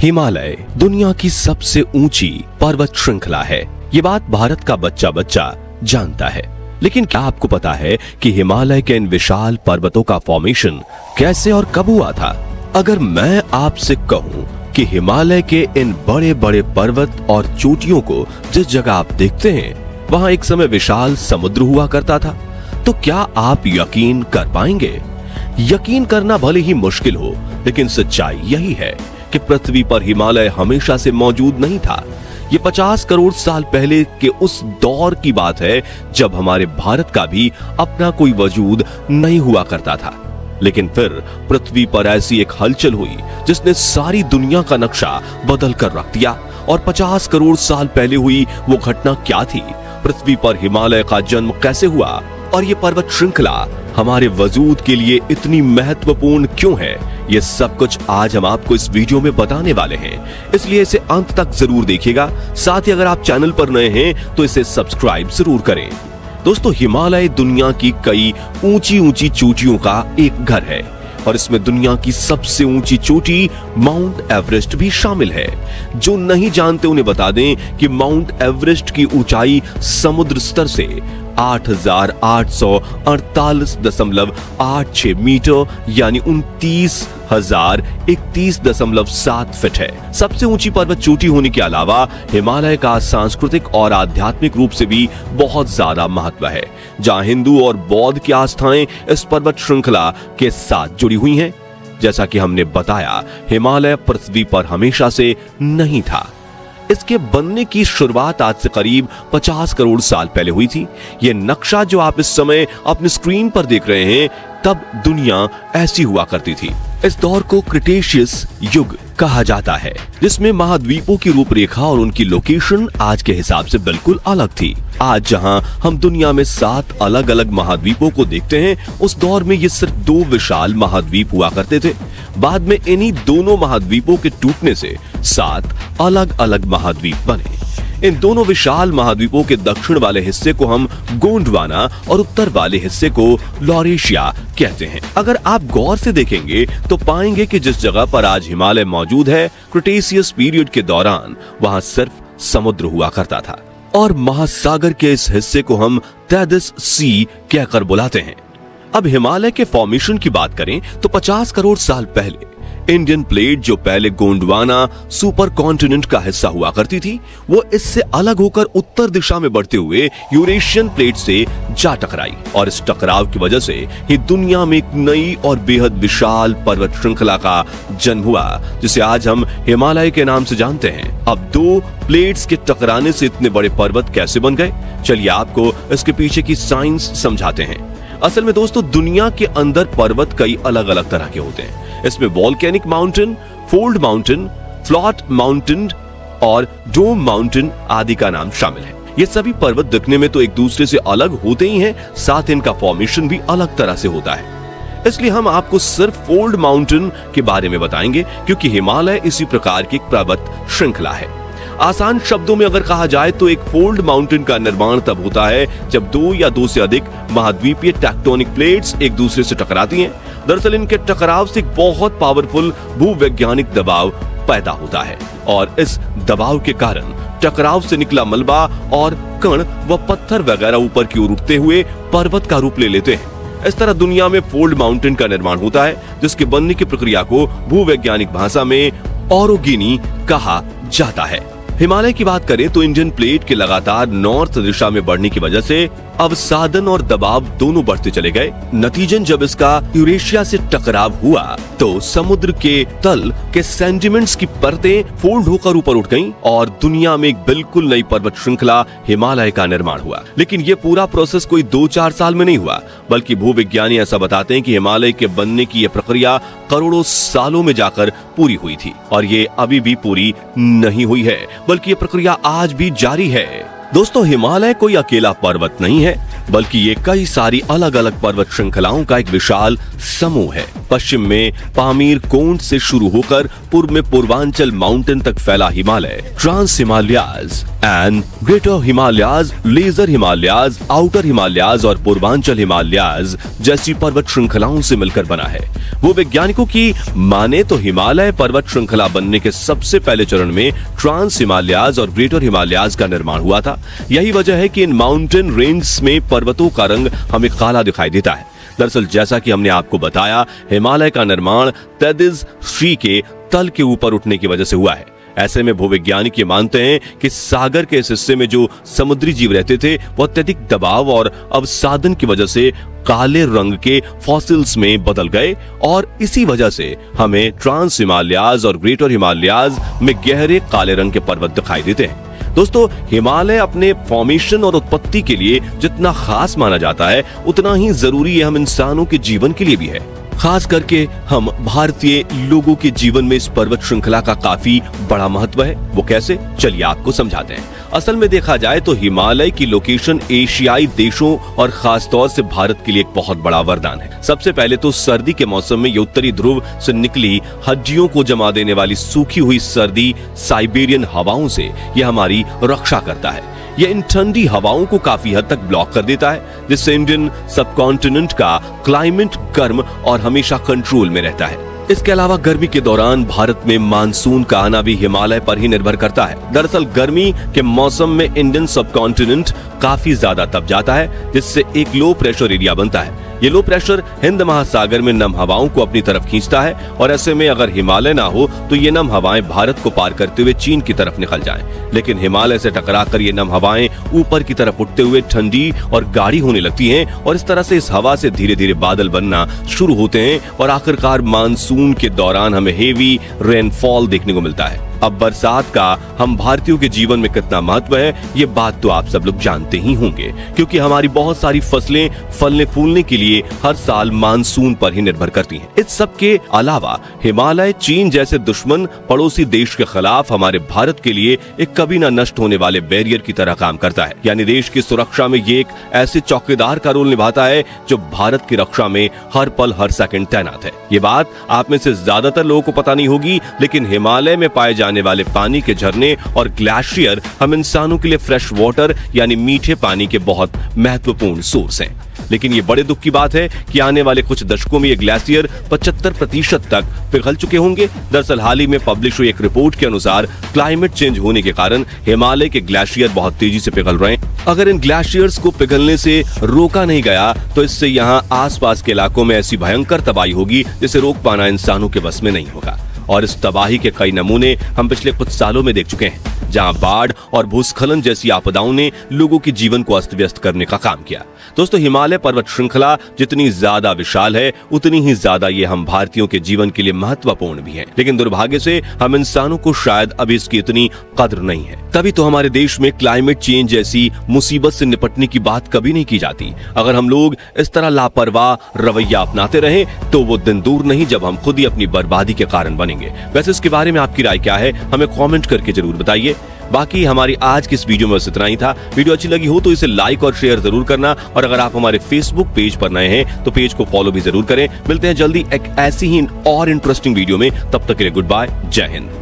हिमालय दुनिया की सबसे ऊंची पर्वत श्रृंखला है। ये बात भारत का बच्चा बच्चा जानता है। लेकिन क्या आपको पता है कि हिमालय के इन विशाल पर्वतों का फॉर्मेशन कैसे और कब हुआ था? अगर मैं आपसे कहूं कि हिमालय के इन बड़े बड़े पर्वत और चोटियों को जिस जगह आप देखते हैं वहां एक समय विशाल समुद्र हुआ करता था, तो क्या आप यकीन कर पाएंगे? यकीन करना भले ही मुश्किल हो, लेकिन सच्चाई यही है कि पृथ्वी पर हिमालय हमेशा से मौजूद नहीं था। ये 50 करोड़ साल पहले के उस दौर की बात है जब हमारे भारत का भी अपना कोई वजूद नहीं हुआ करता था। लेकिन फिर पृथ्वी पर ऐसी एक हलचल हुई जिसने सारी दुनिया का नक्शा बदल कर रख दिया। और 50 करोड़ साल पहले हुई वो घटना क्या थी? पृथ्वी पर हिमालय का जन्म कैसे हुआ? और ये पर्वत श्रृंखला हमारे वजूद के लिए इतनी महत्वपूर्ण क्यों है? ये सब कुछ आज हम आपको इस वीडियो में बताने वाले हैं, इसलिए इसे अंत तक जरूर देखिएगा। साथ ही अगर आप चैनल पर नए हैं तो इसे सब्सक्राइब जरूर करें। दोस्तों, हिमालय दुनिया की कई ऊंची ऊंची चोटियों का एक घर है और इसमें दुनिया की सबसे ऊंची चोटी माउंट एवरेस्ट भी शामिल है। जो नहीं जानते उन्हें बता दें कि माउंट एवरेस्ट की ऊंचाई समुद्र स्तर से 8,848.86 मीटर यानी 29,031.7 फीट है। सबसे ऊंची पर्वत चोटी होने के अलावा हिमालय का सांस्कृतिक और आध्यात्मिक रूप से भी बहुत ज्यादा महत्व है, जहां हिंदू और बौद्ध की आस्थाएं इस पर्वत श्रृंखला के साथ जुड़ी हुई हैं। जैसा कि हमने बताया, हिमालय पृथ्वी पर हमेशा से नहीं था। इसके बनने की शुरुआत आज से करीब 50 करोड़ साल पहले हुई थी। यह नक्शा जो आप इस समय अपने स्क्रीन पर देख रहे हैं, तब दुनिया ऐसी हुआ करती थी। इस दौर को क्रिटेशियस युग कहा जाता है, जिसमें महाद्वीपों की रूपरेखा और उनकी लोकेशन आज के हिसाब से बिल्कुल अलग थी। आज जहां हम दुनिया में 7 अलग अलग महाद्वीपों को देखते हैं, उस दौर में ये सिर्फ 2 विशाल महाद्वीप हुआ करते थे। बाद में इन्हीं दोनों महाद्वीपों के टूटने से 7 अलग अलग महाद्वीप बने। इन दोनों विशाल महाद्वीपों के दक्षिण वाले हिस्से को हम गोंडवाना और उत्तर वाले हिस्से को लॉरेशिया कहते हैं। अगर आप गौर से देखेंगे तो पाएंगे कि जिस जगह पर आज हिमालय मौजूद है, क्रिटेशियस पीरियड के दौरान वहां सिर्फ समुद्र हुआ करता था और महासागर के इस हिस्से को हम तैदिस सी कहकर बुलाते हैं। अब हिमालय के फॉर्मेशन की बात करें तो 50 करोड़ साल पहले इंडियन प्लेट, जो पहले गोंडवाना सुपर कॉन्टिनेंट का हिस्सा हुआ करती थी, वो इससे अलग होकर उत्तर दिशा में बढ़ते हुए यूरेशियन प्लेट से जा टकराई और इस टकराव की वजह से ही दुनिया में एक नई और बेहद विशाल पर्वत श्रृंखला का जन्म हुआ, जिसे आज हम हिमालय के नाम से जानते हैं। अब 2 प्लेट्स के टकराने से इतने बड़े पर्वत कैसे बन गए? चलिए आपको इसके पीछे की साइंस समझाते हैं। असल में दोस्तों, दुनिया के अंदर पर्वत कई अलग अलग तरह के होते हैं। इसमें volcanic mountain, fold mountain, flat mountain और डोम माउंटेन आदि का नाम शामिल है। ये सभी पर्वत दिखने में तो एक दूसरे से अलग होते ही हैं, साथ इनका फॉर्मेशन भी अलग तरह से होता है। इसलिए हम आपको सिर्फ फोल्ड माउंटेन के बारे में बताएंगे, क्योंकि हिमालय इसी प्रकार की एक पर्वत श्रृंखला है। आसान शब्दों में अगर कहा जाए तो एक फोल्ड माउंटेन का निर्माण तब होता है जब 2 या 2 से अधिक महाद्वीपीय टेक्टोनिक प्लेट्स एक दूसरे से टकराती हैं। दरअसल इनके टकराव से एक बहुत पावरफुल भूवैज्ञानिक दबाव पैदा होता है और इस दबाव के कारण टकराव से निकला मलबा और कण व पत्थर वगैरह ऊपर की ओर उठते हुए पर्वत का रूप ले लेते हैं। इस तरह दुनिया में फोल्ड माउंटेन का निर्माण होता है, जिसके बनने की प्रक्रिया को भूवैज्ञानिक भाषा में ऑरोगेनी कहा जाता है। हिमालय की बात करें तो इंडियन प्लेट के लगातार नॉर्थ दिशा में बढ़ने की वजह से अवसादन और दबाव दोनों बढ़ते चले गए। नतीजन जब इसका यूरेशिया से टकराव हुआ तो समुद्र के तल के सेंटिमेंट्स की परतें फोल्ड होकर ऊपर उठ गईं और दुनिया में एक बिल्कुल नई पर्वत श्रृंखला हिमालय का निर्माण हुआ। लेकिन ये पूरा प्रोसेस कोई 2-4 साल में नहीं हुआ, बल्कि भूविज्ञानी ऐसा बताते हैं कि हिमालय के बनने की यह प्रक्रिया करोड़ों सालों में जाकर पूरी हुई थी और ये अभी भी पूरी नहीं हुई है, बल्कि ये प्रक्रिया आज भी जारी है। दोस्तों, हिमालय कोई अकेला पर्वत नहीं है, बल्कि ये कई सारी अलग अलग पर्वत श्रृंखलाओं का एक विशाल समूह है। पश्चिम में पामीर कोंड से शुरू होकर पूर्व में पूर्वांचल माउंटेन तक फैला Himalaya trans Himalayas and greater Himalayas, lesser Himalayas, outer Himalayas और पूर्वांचल हिमालयाज जैसी पर्वत श्रृंखलाओं से मिलकर बना है। वो वैज्ञानिकों की माने तो हिमालय पर्वत श्रृंखला बनने के सबसे पहले चरण में ट्रांस हिमालयाज और ग्रेटर हिमालयाज का निर्माण हुआ था। यही वजह है कि इन माउंटेन रेंज में पर्वतों का रंग हमें काला दिखाई देता है। दरअसल जैसा कि हमने आपको बताया, हिमालय का निर्माण तेदिस श्री के तल के ऊपर उठने की वजह से हुआ है। ऐसे में भूवैज्ञानिक ये मानते हैं कि सागर के इस हिस्से में जो समुद्री जीव रहते थे वो अत्यधिक दबाव और अवसादन की वजह से काले रंग के फॉसिल्स में बदल गए और इसी वजह से हमें ट्रांस हिमालयाज और ग्रेटर हिमालयाज में गहरे काले रंग के पर्वत दिखाई देते हैं। दोस्तों, हिमालय अपने फॉर्मेशन और उत्पत्ति के लिए जितना खास माना जाता है, उतना ही जरूरी हम इंसानों के जीवन के लिए भी है। खास करके हम भारतीय लोगों के जीवन में इस पर्वत श्रृंखला का काफी बड़ा महत्व है। वो कैसे, चलिए आपको समझाते हैं। असल में देखा जाए तो हिमालय की लोकेशन एशियाई देशों और खास तौर से भारत के लिए एक बहुत बड़ा वरदान है। सबसे पहले तो सर्दी के मौसम में ये उत्तरी ध्रुव से निकली हड्डियों को जमा देने वाली सूखी हुई सर्दी साइबेरियन हवाओं से ये हमारी रक्षा करता है। यह इन ठंडी हवाओं को काफी हद तक ब्लॉक कर देता है, जिससे इंडियन सबकॉन्टिनेंट का क्लाइमेट गर्म और हमेशा कंट्रोल में रहता है। इसके अलावा गर्मी के दौरान भारत में मानसून का आना भी हिमालय पर ही निर्भर करता है। दरअसल गर्मी के मौसम में इंडियन सबकॉन्टिनेंट काफी ज्यादा तप जाता है, जिससे एक लो प्रेशर एरिया बनता है। ये लो प्रेशर हिंद महासागर में नम हवाओं को अपनी तरफ खींचता है और ऐसे में अगर हिमालय ना हो तो ये नम हवाएं भारत को पार करते हुए चीन की तरफ निकल जाएं। लेकिन हिमालय से टकराकर ये नम हवाएं ऊपर की तरफ उठते हुए ठंडी और गाढ़ी होने लगती हैं और इस तरह से इस हवा से धीरे धीरे बादल बनना शुरू होते हैं और आखिरकार मानसून के दौरान हमें हेवी रेनफॉल देखने को मिलता है। अब बरसात का हम भारतीयों के जीवन में कितना महत्व है, ये बात तो आप सब लोग जानते ही होंगे, क्योंकि हमारी बहुत सारी फसलें फलने फूलने के लिए हर साल मानसून पर ही निर्भर करती हैं। इस सब के अलावा हिमालय चीन जैसे दुश्मन पड़ोसी देश के खिलाफ हमारे भारत के लिए एक कभी न नष्ट होने वाले बैरियर की तरह काम करता है। यानी देश की सुरक्षा में ये एक ऐसे चौकीदार का रोल निभाता है जो भारत की रक्षा में हर पल हर सेकंड तैनात है। ये बात आप में से ज्यादातर लोगों को पता नहीं होगी, लेकिन हिमालय में पाए जाने वाले पानी के झरने और ग्लेशियर हम इंसानों के लिए फ्रेश वाटर यानी मीठे पानी के बहुत महत्वपूर्ण सोर्स हैं। लेकिन ये बड़े दुख की बात है कि आने वाले कुछ दशकों में ये ग्लेशियर 75% तक पिघल चुके होंगे। दरअसल हाल ही में पब्लिश हुई एक रिपोर्ट के अनुसार क्लाइमेट चेंज होने के कारण हिमालय के ग्लेशियर बहुत तेजी से पिघल रहे हैं। अगर इन ग्लेशियर्स को पिघलने से रोका नहीं गया तो इससे यहाँ आसपास के इलाकों में ऐसी भयंकर तबाही होगी जिसे रोक पाना इंसानों के बस में नहीं होगा। और इस तबाही के कई नमूने हम पिछले कुछ सालों में देख चुके हैं, जहां बाढ़ और भूस्खलन जैसी आपदाओं ने लोगों के जीवन को अस्त व्यस्त करने का काम किया। दोस्तों, हिमालय पर्वत श्रृंखला जितनी ज्यादा विशाल है, उतनी ही ज्यादा ये हम भारतीयों के जीवन के लिए महत्वपूर्ण भी है। लेकिन दुर्भाग्य से हम इंसानों को शायद अभी इसकी इतनी कद्र नहीं है। तभी तो हमारे देश में क्लाइमेट चेंज जैसी मुसीबत से निपटने की बात कभी नहीं की जाती। अगर हम लोग इस तरह लापरवाह रवैया अपनाते रहे तो वो दिन दूर नहीं जब हम खुद ही अपनी बर्बादी के कारण बनेंगे। वैसे इसके बारे में आपकी राय क्या है, हमें कमेंट करके जरूर बताइए। बाकी हमारी आज की इस वीडियो में बस इतना ही था। वीडियो अच्छी लगी हो तो इसे लाइक और शेयर जरूर करना, और अगर आप हमारे फेसबुक पेज पर नए हैं तो पेज को फॉलो भी जरूर करें। मिलते हैं जल्दी एक ऐसी ही और इंटरेस्टिंग वीडियो में, तब तक के लिए गुड बाय, जय हिंद।